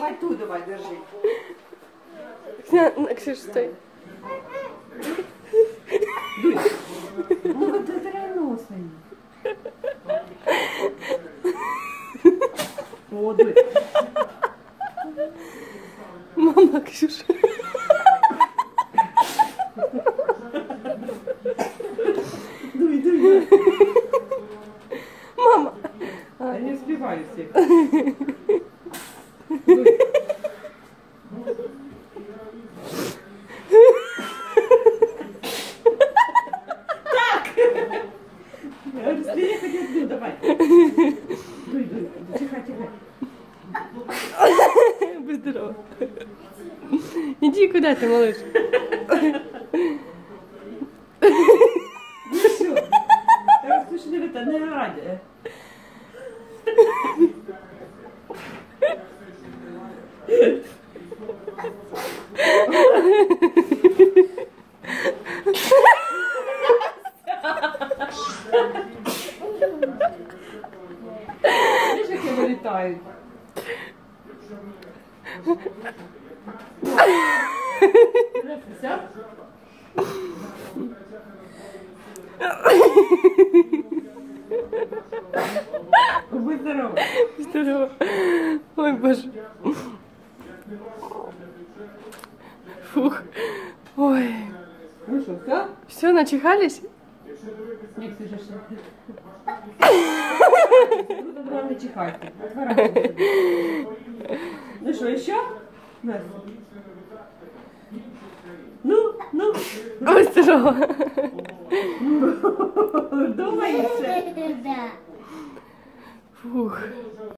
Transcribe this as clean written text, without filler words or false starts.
Давай ту, давай, держи. Ксюш, стой. Ну, вот это носом. О, дуй. Мама, Ксюша. Дуй, дуй. Мама. Я не успеваю всех. Я говорю, скорее ходи, дуй, давай. Дуй, дуй, тихо, тихо. Будь здорова. Иди, куда ты, малыш? Ну все. Я слушай, это не ради. Видишь, как я вылетаю? Все? Будь здорова. Здорово. Ой, боже. Фух. Ой. Ну что, все? Все, начихались? Нет, Ксюша, что? Буду главное чихать. Отворачивайся. Ну что, еще? Настя. Ну. Ой, здорово. Думаешь? Да. Фух.